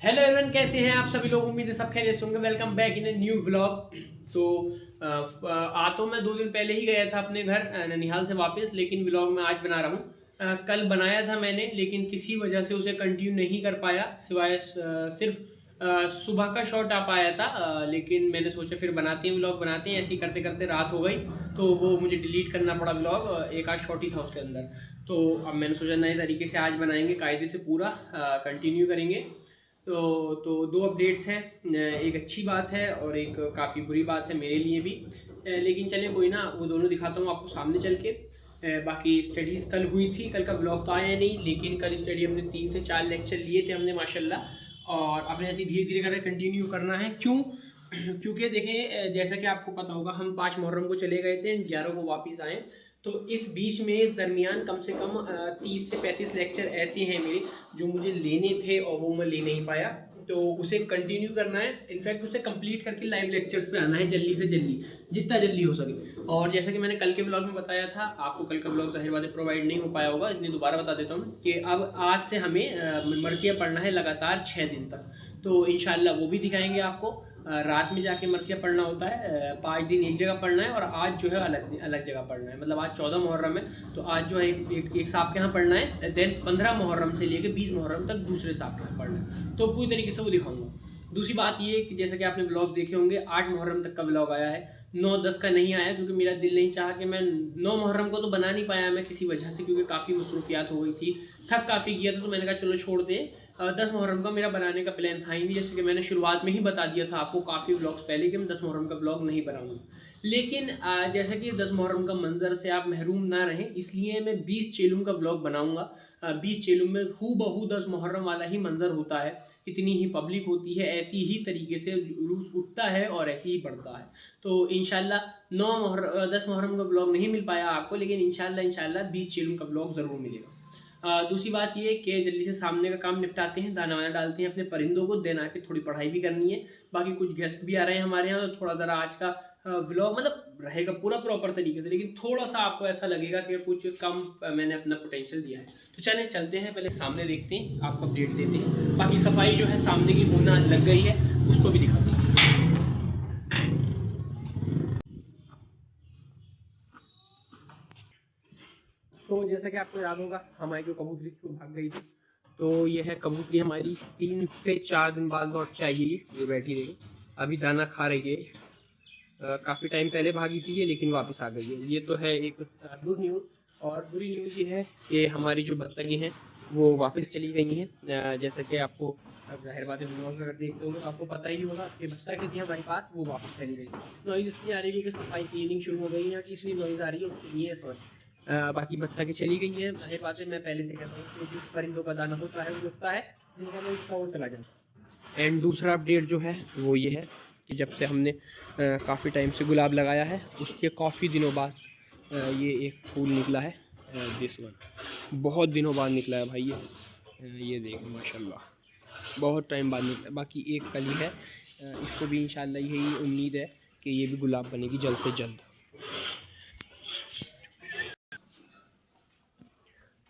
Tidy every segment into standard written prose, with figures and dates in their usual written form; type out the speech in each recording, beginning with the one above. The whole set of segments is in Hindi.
हेलो एवरीवन, कैसे हैं आप सभी लोग। उम्मीद है सब खैरियत से होंगे। Welcome back in a new vlog. तो आ तो मैं 2 दिन पहले ही गया था अपने घर ननिहाल से वापस, लेकिन व्लॉग मैं आज बना रहा हूँ। कल बनाया था मैंने, लेकिन किसी वजह से उसे कंटिन्यू नहीं कर पाया, सिवाय सिर्फ सुबह का शॉट आ पाया था। लेकिन मैंने सोचा फिर बनाते हैं, व्लॉग बनाते हैं। ऐसे ही करते करते रात हो गई, तो वो मुझे डिलीट करना पड़ा व्लॉग। एक आध शॉट ही था उसके अंदर। तो अब मैंने सोचा नए तरीके से आज बनाएंगे, कायदे से पूरा कंटिन्यू करेंगे। तो दो अपडेट्स हैं, एक अच्छी बात है और एक काफ़ी बुरी बात है मेरे लिए भी। लेकिन चले कोई ना, वो दोनों दिखाता हूँ आपको सामने चल के। बाकी स्टडीज़ कल हुई थी, कल का ब्लॉग तो आया नहीं, लेकिन कल स्टडी हमने 3 से 4 लेक्चर लिए थे हमने माशाल्लाह। और अपने ऐसे धीरे धीरे करके कंटिन्यू करना है। क्यों? क्योंकि देखें, जैसा कि आपको पता होगा, हम 5 मुहर्रम को चले गए थे, 11 को वापस आए। तो इस बीच में, इस दरमियान कम से कम 30 से 35 लेक्चर ऐसे हैं मेरे जो मुझे लेने थे और वो मैं ले नहीं पाया। तो उसे कंटिन्यू करना है, इनफैक्ट उसे कंप्लीट करके लाइव लेक्चर्स पे आना है जल्दी से जल्दी, जितना जल्दी हो सके। और जैसा कि मैंने कल के ब्लॉग में बताया था, आपको कल का ब्लॉग ज़ाहिर बात है प्रोवाइड नहीं हो पाया होगा, इसलिए दोबारा बता देता हूँ कि अब आज से हमें मरसिया पढ़ना है लगातार 6 दिन तक। तो इंशाल्लाह वो भी दिखाएंगे आपको। रात में जाके मरसिया पढ़ना होता है, 5 दिन एक जगह पढ़ना है, और आज जो है अलग अलग जगह पढ़ना है। मतलब आज 14 मुहर्रम है, तो आज जो है एक साहब के यहाँ पढ़ना है, देन 15 मुहर्रम से लेकर 20 मुहर्रम तक दूसरे साहब के यहाँ पढ़ना है। तो पूरी तरीके से वो दिखाऊंगा। दूसरी बात ये कि जैसा कि आपने ब्लॉग देखे होंगे, 8 मुहर्रम तक का ब्लॉग आया है, 9-10 का नहीं आया, क्योंकि मेरा दिल नहीं चाहा कि मैं 9 मुहर्रम को तो बना नहीं पाया मैं किसी वजह से, क्योंकि काफ़ी मसरूफियात हो गई थी, थक काफ़ी गया था। तो मैंने कहा चलो छोड़ दें। 10 मुहर्रम का मेरा बनाने का प्लान था ही नहीं, जैसे कि मैंने शुरुआत में ही बता दिया था आपको काफ़ी ब्लॉग्स पहले कि मैं 10 मुहर्रम का ब्लॉग नहीं बनाऊंगा। लेकिन जैसा कि 10 मुहर्रम का मंजर से आप महरूम ना रहें, इसलिए मैं 20 चेलुम का ब्लॉग बनाऊंगा। 20 चेलुम में हू बहू 10 मुहर्रम वाला ही मंजर होता है, इतनी ही पब्लिक होती है, ऐसी ही तरीके से जुलूस उठता है और ऐसे ही बढ़ता है। तो इंशाल्लाह 10 मुहर्रम का ब्लॉग नहीं मिल पाया आपको, लेकिन इंशाल्लाह 20 चेलुम का ब्लॉग ज़रूर मिलेगा। दूसरी बात ये कि जल्दी से सामने का काम निपटाते हैं, दाना वाना डालते हैं अपने परिंदों को, देना के थोड़ी पढ़ाई भी करनी है। बाकी कुछ गेस्ट भी आ रहे हैं हमारे यहाँ, तो थोड़ा ज़रा आज का व्लॉग मतलब रहेगा पूरा प्रॉपर तरीके से, लेकिन थोड़ा सा आपको ऐसा लगेगा कि कुछ कम मैंने अपना पोटेंशियल दिया है। तो चलें चलते हैं, पहले सामने देखते हैं, आपको अपडेट देते हैं। बाकी सफाई जो है सामने की होना लग गई है, उसको भी दिखाते हैं। तो जैसा कि आपको याद होगा, हमारी जो कबूतरी थी वो भाग गई थी। तो ये है कबूतरी हमारी, 3 से 4 दिन बाद लौट के आई है। ये बैठी रही, अभी दाना खा रही है। काफ़ी टाइम पहले भागी थी ये, लेकिन वापस आ गई है। ये तो है एक गुड न्यूज़। और बुरी न्यूज़ ये है कि हमारी जो बत्तखें हैं वो वापस चली गई हैं। जैसा कि आपको, अब जाहिर बात है, व्लॉग अगर देखते होंगे तो आपको पता ही होगा कि बत्तखें थी हमारे पास, वो वापस चली गई। नॉइज़ इसलिए आ रही है कि सफाई क्लीनिंग शुरू हो गई है, इसलिए नॉइज़ आ रही है, उसके लिए सॉरी। बाकी बत्तखें चली गई हैं, जाहिर बात है, मैं पहले से कहता हूँ कि जिस परिंदों का दाना होता है वो उगता है, जिनका नहीं उगता वो चला जाता है। एंड दूसरा अपडेट जो है वो ये है कि जब से हमने काफ़ी टाइम से गुलाब लगाया है, उसके काफ़ी दिनों बाद ये एक फूल निकला है। दिस वन बहुत दिनों बाद निकला है भाई। ये देखें माशाल्लाह, बहुत टाइम बाद निकला। बाकी एक कली है, इसको भी इंशाल्लाह यही उम्मीद है कि ये भी गुलाब बनेगी जल्द से जल्द।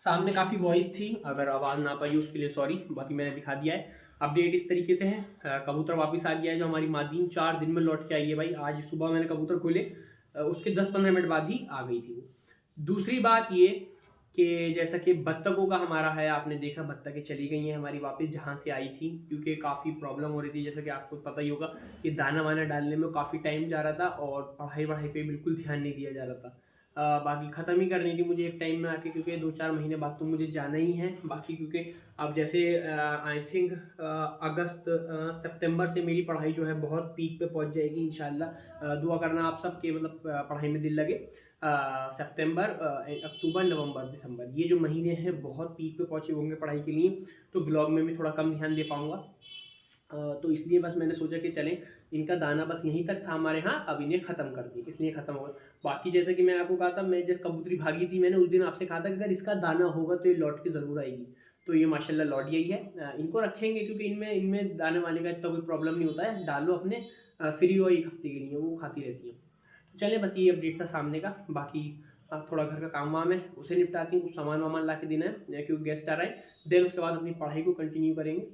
सामने काफ़ी वॉइस थी, अगर आवाज़ ना पाई उसके लिए सॉरी, बाकी मैंने दिखा दिया है। अपडेट इस तरीके से है, कबूतर वापस आ गया है, जो हमारी मादीन 4 दिन में लौट के आई है भाई। आज सुबह मैंने कबूतर खोले, उसके 10-15 मिनट बाद ही आ गई थी वो। दूसरी बात ये कि जैसा कि बत्तखों का हमारा है, आपने देखा बत्तखें चली गई हैं हमारी वापस जहाँ से आई थी, क्योंकि काफ़ी प्रॉब्लम हो रही थी। जैसा कि आपको पता ही होगा कि दाना वाना डालने में काफ़ी टाइम जा रहा था और पढ़ाई वढ़ाई पे बिल्कुल ध्यान नहीं दिया जा रहा था। बाकी ख़त्म ही करनी थी मुझे एक टाइम में आके, क्योंकि 2-4 महीने बाद तो मुझे जाना ही है। बाकी क्योंकि अब जैसे आई थिंक अगस्त सितंबर से मेरी पढ़ाई जो है बहुत पीक पे पहुंच जाएगी इंशाल्लाह। दुआ करना आप सब के मतलब पढ़ाई में दिल लगे। सितंबर, अक्टूबर, नवंबर, दिसंबर, ये जो महीने हैं बहुत पीक पे पहुंचे होंगे पढ़ाई के लिए, तो ब्लॉग में भी थोड़ा कम ध्यान दे पाऊँगा। तो इसलिए बस मैंने सोचा कि चलें, इनका दाना बस यहीं तक था हमारे यहाँ, अब इन्हें ख़त्म कर दिए, इसलिए ख़त्म हो गया। बाकी जैसे कि मैं आपको कहा था, मैं जब कबूतरी भागी थी, मैंने उस दिन आपसे कहा था कि अगर इसका दाना होगा तो ये लौट के ज़रूर आएगी। तो ये माशाल्लाह लौट गई है। इनको रखेंगे क्योंकि इनमें इनमें दाने वाने का इतना कोई प्रॉब्लम नहीं होता है, डालो अपने फ्री हो 1 हफ्ते के लिए, वो खाती रहती है। तो चलें, बस ये अपडेट था सामने का। बाकी थोड़ा घर का काम वाम है, उसे निपटाती हूँ, कुछ सामान वामान ला के देना है क्योंकि गेस्ट आ रहा है। देन उसके बाद अपनी पढ़ाई को कंटिन्यू करेंगे।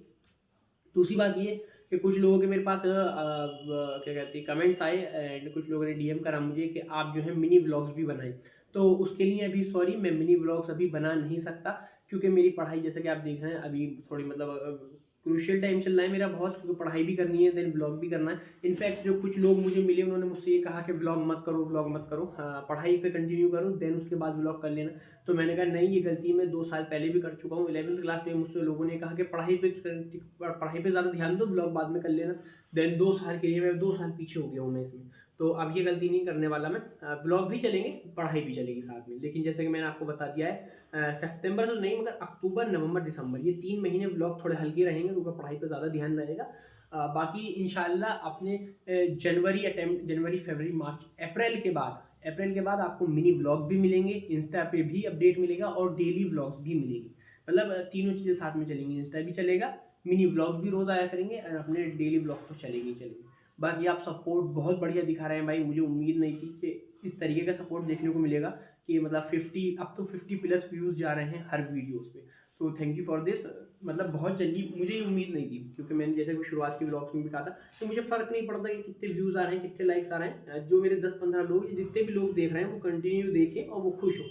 दूसरी बात ये कि कुछ लोगों के मेरे पास क्या कहते हैं कमेंट्स आए एंड कुछ लोगों ने डीएम करा मुझे कि आप जो है मिनी व्लॉग्स भी बनाएं। तो उसके लिए अभी सॉरी, मैं मिनी व्लॉग्स अभी बना नहीं सकता, क्योंकि मेरी पढ़ाई जैसे कि आप देख रहे हैं अभी थोड़ी मतलब क्रूशियल टाइम चल रहा है मेरा बहुत, क्योंकि पढ़ाई भी करनी है देन व्लॉग भी करना है। इनफैक्ट जो कुछ लोग मुझे मिले उन्होंने मुझसे ये कहा कि व्लॉग मत करो, व्लॉग मत करो, पढ़ाई पे कंटिन्यू करो देन उसके बाद व्लॉग कर लेना। तो मैंने कहा नहीं, ये गलती मैं 2 साल पहले भी कर चुका हूँ। 11वीं क्लास में मुझसे लोगों ने कहा कि पढ़ाई पे ज़्यादा ध्यान दो, व्लॉग बाद में कर लेना। देन 2 साल के लिए मैं 2 साल पीछे हो गया हूँ मैं इसमें। तो अब ये गलती नहीं करने वाला मैं। व्लॉग भी चलेंगे, पढ़ाई भी चलेगी साथ में, लेकिन जैसे कि मैंने आपको बता दिया है सितंबर तो नहीं मगर अक्टूबर नवंबर दिसंबर ये 3 महीने व्लॉग थोड़े हल्के रहेंगे, क्योंकि पढ़ाई पे ज़्यादा ध्यान रहेगा। बाकी इंशाल्लाह अपने जनवरी फरवरी मार्च अप्रैल के बाद आपको मिनी व्लॉग भी मिलेंगे, इंस्टा पे भी अपडेट मिलेगा और डेली व्लॉग्स भी मिलेगी। मतलब तीनों चीज़ें साथ में चलेंगी, इंस्टा भी चलेगा, मिनी व्लॉग भी रोज़ आया करेंगे और अपने डेली व्लॉग तो चलेंगे ही चलेंगे। बाकी आप सपोर्ट बहुत बढ़िया दिखा रहे हैं भाई, मुझे उम्मीद नहीं थी कि इस तरीके का सपोर्ट देखने को मिलेगा कि मतलब 50 अब तो 50 प्लस व्यूज़ जा रहे हैं हर वीडियोस पे। तो थैंक यू फॉर दिस। मतलब बहुत जल्दी, मुझे ये उम्मीद नहीं थी, क्योंकि मैंने जैसे कि शुरुआत की व्लॉग्स में भी कहा था, तो मुझे फ़र्क नहीं पड़ता कि कितने व्यूज़ आ रहे हैं, कितने लाइक्स आ रहे हैं। जो मेरे 10-15 लोग, जितने भी लोग देख रहे हैं वो कंटिन्यू देखें और वो खुश हो।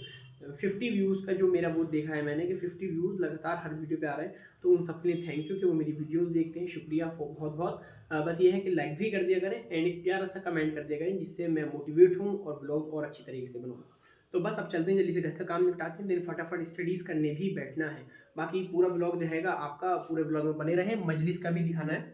50 व्यूज़ का जो मेरा वो देखा है मैंने कि 50 व्यूज़ लगातार हर वीडियो पे आ रहे हैं, तो उन सबके लिए थैंक यू कि वो मेरी वीडियोस देखते हैं, शुक्रिया बहुत बहुत। बस ये है कि लाइक भी कर दिया करें एंड एक प्यारा सा कमेंट कर दिया करें, जिससे मैं मोटिवेट हूँ और व्लॉग और अच्छी तरीके से बनाऊँ। तो बस अब चलते हैं, जल्दी से घर का काम निपटाते हैं, देन फटाफट स्टडीज़ करने भी बैठना है। बाकी पूरा ब्लॉग रहेगा आपका, पूरे ब्लॉग में बने रहे। मजलिस का भी दिखाना है,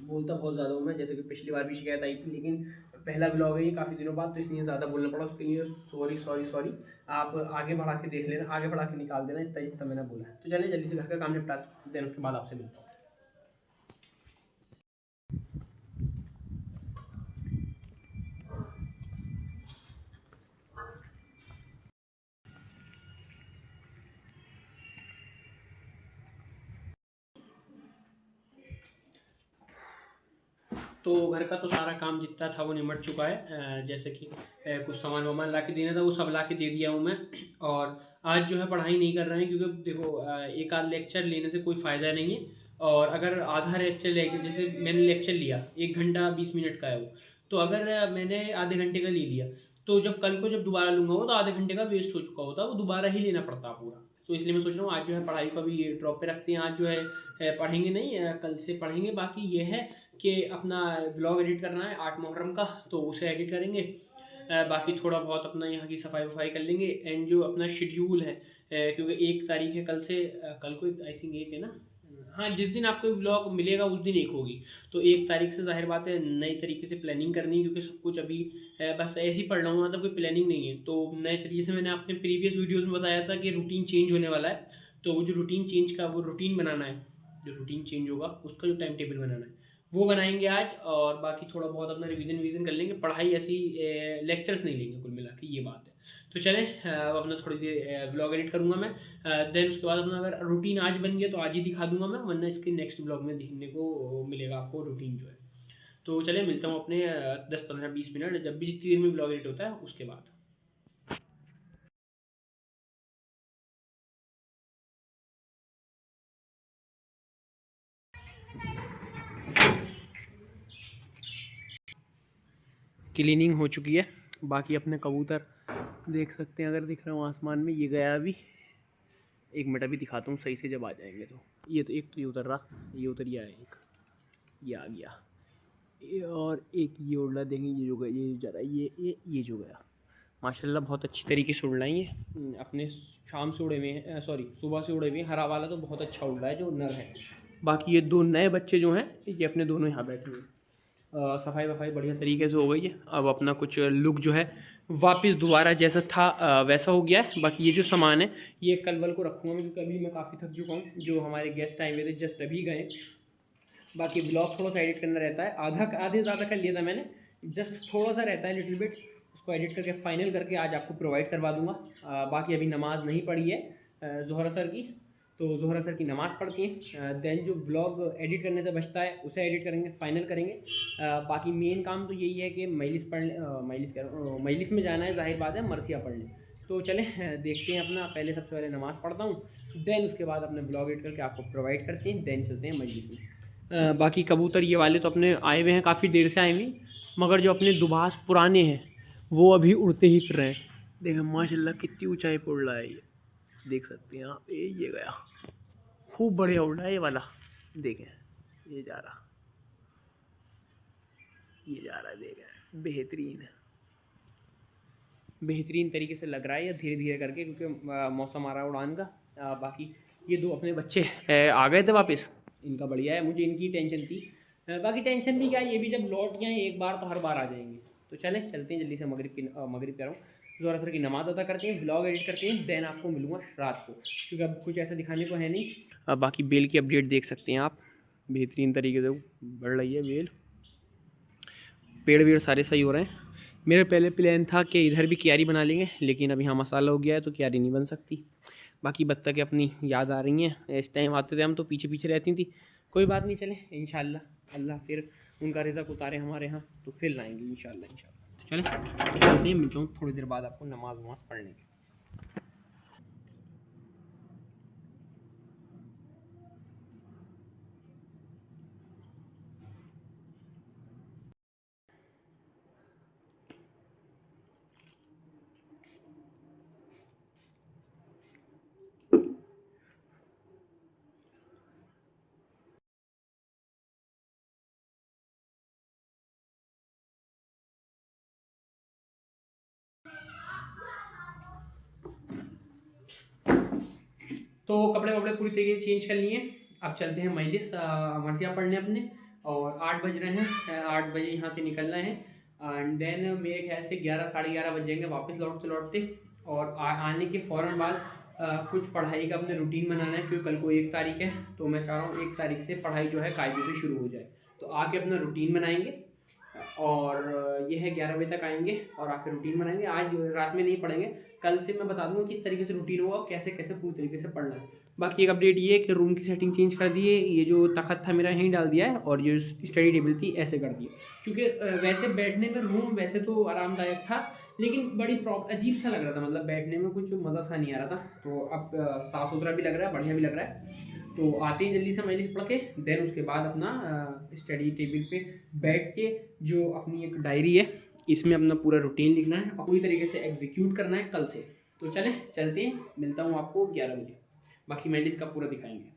बोलता बहुत ज़्यादा हूँ मैं, जैसे कि पिछली बार भी शिकायत आई थी, लेकिन पहला ब्लॉग है ये काफ़ी दिनों बाद, तो इसलिए ज़्यादा बोलना पड़ा, उसके लिए सॉरी सॉरी सॉरी। आप आगे बढ़ा के देख लेना, आगे बढ़ा के निकाल देना, इतना जितना मैंने बोला है। तो चलिए जल्दी से घर का काम निपटा देन उसके बाद आपसे मिलता हूँ। तो घर का तो सारा काम जितना था वो निमट चुका है। जैसे कि कुछ सामान वामान ला के देना था वो सब ला के दे दिया हूँ मैं। और आज जो है पढ़ाई नहीं कर रहे हैं, क्योंकि देखो एक आध लेक्चर लेने से कोई फ़ायदा नहीं है। और अगर आधा लेक्चर लेके, जैसे मैंने लेक्चर लिया 1 घंटा 20 मिनट का है वो, तो अगर मैंने आधे घंटे का ले लिया, तो जब कल को जब दोबारा लूँगा वो तो आधे घंटे का वेस्ट हो चुका होता, वो दोबारा ही लेना पड़ता पूरा। तो इसलिए मैं सोच रहा हूँ आज जो है पढ़ाई को भी ड्रॉप पे रखते हैं, आज जो है पढ़ेंगे नहीं, कल से पढ़ेंगे। बाकी ये है कि अपना व्लॉग एडिट करना है 8 मुहर्रम का, तो उसे एडिट करेंगे। बाकी थोड़ा बहुत अपना यहाँ की सफाई वफाई कर लेंगे एंड जो अपना शेड्यूल है, क्योंकि 1 तारीख है कल से, कल को आई थिंक 1 है ना। हाँ, जिस दिन आपको व्लॉग मिलेगा उस दिन 1 होगी। तो 1 तारीख से ज़ाहिर बात है नई तरीके से प्लानिंग करनी है, क्योंकि सब कुछ अभी बस ऐसे ही पढ़ रहा हूँ, मतलब कोई प्लानिंग नहीं है। तो नए तरीके से मैंने अपने प्रीवियस वीडियोज़ में बताया था कि रूटीन चेंज होने वाला है, तो वो जो रूटीन चेंज का वो रूटीन बनाना है, जो रूटीन चेंज होगा उसका जो टाइम टेबल बनाना है वो बनाएंगे आज। और बाकी थोड़ा बहुत अपना रिवीजन विजन कर लेंगे, पढ़ाई ऐसी लेक्चर्स नहीं लेंगे कुल मिला के, ये बात है। तो चलें अब अपना थोड़ी देर व्लॉग एडिट करूँगा मैं, देन उसके बाद अपना अगर रूटीन आज बन गया तो आज ही दिखा दूंगा मैं, वरना इसके नेक्स्ट ब्लॉग में दिखने को मिलेगा आपको रूटीन जो है। तो चले मिलता हूँ अपने 10-15-20 मिनट जब भी जितनी देर में ब्लॉग एडिट होता है उसके बाद। क्लीनिंग हो चुकी है, बाकी अपने कबूतर देख सकते हैं, अगर दिख रहा हूँ आसमान में, ये गया अभी। 1 मिनट अभी दिखाता हूँ सही से जब आ जाएंगे तो। ये तो एक तो ये उतर रहा, ये उतर गया, एक ये आ गया, और एक ये उड़ रहा, देखेंगे ये जो गया, ये जा रहा है, ये जो गया। माशाल्लाह बहुत अच्छी तरीके से उड़ रहे हैं ये, अपने शाम से उड़े हुए हैं, सॉरी सुबह से उड़े हुए हैं। हरा वाला तो बहुत अच्छा उड़ रहा है जो नर है। बाकी ये 2 नए बच्चे जो हैं ये अपने दोनों यहाँ बैठे हुए हैं। सफाई वफाई बढ़िया तरीके से हो गई है, अब अपना कुछ लुक जो है वापस दोबारा जैसा था वैसा हो गया है। बाकी ये जो सामान है ये कल वल को रखूँगा मैं, क्योंकि अभी मैं काफ़ी थक चुका हूँ। जो हमारे गेस्ट आए हुए थे जस्ट अभी गए। बाकी ब्लॉग थोड़ा सा एडिट करना रहता है, आधे ज़्यादा कर लिया था मैंने, जस्ट थोड़ा सा रहता है लिटिल बिट, उसको एडिट करके फाइनल करके आज आपको प्रोवाइड करवा दूँगा। बाकी अभी नमाज़ नहीं पढ़ी है ज़ोहर असर की, तो ज़ोहर असर की नमाज़ पढ़ के देन जो ब्लॉग एडिट करने से बचता है उसे एडिट करेंगे, फाइनल करेंगे। बाकी मेन काम तो यही है कि मजलिस में जाना है, जाहिर बात है मरसिया पढ़ने। तो चलें देखते हैं अपना, पहले सबसे पहले नमाज़ पढ़ता हूँ, देन उसके बाद अपने ब्लॉग एडिट करके आपको प्रोवाइड करते हैं, देन चलते हैं मजलिस में। बाकी कबूतर ये वाले तो अपने आए हुए हैं, काफ़ी देर से आए हुए, मगर जो अपने दुबास पुराने हैं वो अभी उड़ते ही फिर रहे हैं। देखें माशाल्लाह कितनी ऊंचाई पर उड़ रहा है ये, देख सकते हैं आप। ये गया, खूब बढ़िया उड़ रहा है ये वाला। देखें ये जा रहा, ये जा रहा है, देखें बेहतरीन बेहतरीन तरीके से लग रहा है ये, धीरे धीरे करके, क्योंकि मौसम आ रहा है उड़ान का। बाकी ये दो अपने बच्चे आ गए थे वापस, इनका बढ़िया है, मुझे इनकी टेंशन थी। बाकी टेंशन भी क्या, ये भी जब लौट गए एक बार तो हर बार आ जाएंगे। तो चलते हैं जल्दी से मगरिब कह रहा हूँ, ज़ोर असर की नमाज़ अदा करते हैं, व्लॉग एडिट करते हैं, देन आपको मिलूँगा रात को, क्योंकि अब कुछ ऐसा दिखाने को है नहीं। बाकी बेल की अपडेट देख सकते हैं आप, बेहतरीन तरीके से बढ़ रही है बेल, पेड़ वेड़ सारे सही हो रहे हैं। मेरे पहले प्लान था कि इधर भी क्यारी बना लेंगे, लेकिन अब यहाँ मसाला हो गया है तो क्यारी नहीं बन सकती। बाकी बत्तखें अपनी याद आ रही हैं, इस टाइम आते थे हम तो पीछे पीछे रहती थी। कोई बात नहीं, चले इंशाल्लाह अल्लाह फिर उनका रिज़्क़ उतारे हमारे यहाँ तो फिर लाएंगे इंशाल्लाह। तो चलते हैं, मिलता हूँ थोड़ी देर बाद आपको नमाज वमाज पढ़ने की। तो कपड़े वपड़े पूरी तरीके से चेंज कर लिए, अब चलते हैं मजलिस मर्जिया पढ़ने अपने। और 8 बज रहे हैं, 8 बजे यहाँ से निकलना है। एंड देन मेरे ख्याल से 11 साढ़े 11 बज जाएंगे वापस लौटते। और आने के फ़ौरन बाद कुछ पढ़ाई का अपने रूटीन बनाना है, क्योंकि कल को 1 तारीख है, तो मैं चाह रहा हूँ 1 तारीख से पढ़ाई जो है कायदे से शुरू हो जाए। तो आके अपना रूटीन बनाएंगे, और ये है 11 बजे तक आएंगे और आके रूटीन बनाएंगे। आज रात में नहीं पढ़ेंगे, कल से मैं बता दूंगा किस तरीके से रूटीन होगा, कैसे कैसे पूरी तरीके से पढ़ना है। बाकी एक अपडेट ये है कि रूम की सेटिंग चेंज कर दी है, ये जो तखत था मेरा यहीं डाल दिया है, और जो स्टडी टेबल थी ऐसे कर दिया, क्योंकि वैसे बैठने में रूम वैसे तो आरामदायक था, लेकिन बड़ी अजीब सा लग रहा था, मतलब बैठने में कुछ मज़ा सा नहीं आ रहा था। तो अब साफ़ सुथरा भी लग रहा है, बढ़िया भी लग रहा है। तो आते ही जल्दी से मजलिस पढ़ के देन उसके बाद अपना स्टडी टेबल पे बैठ के जो अपनी एक डायरी है इसमें अपना पूरा रूटीन लिखना है और पूरी तरीके से एग्जीक्यूट करना है कल से। तो चलते हैं, मिलता हूँ आपको 11 बजे, बाकी मजलिस का पूरा दिखाएंगे।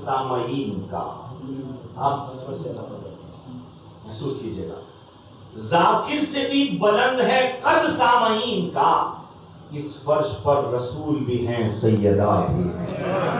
सामाईन का आप महसूस कीजिएगा, जाकिर से भी बुलंद है कद सामाईन का, इस फर्श पर रसूल भी हैं, सैयदा भी हैं।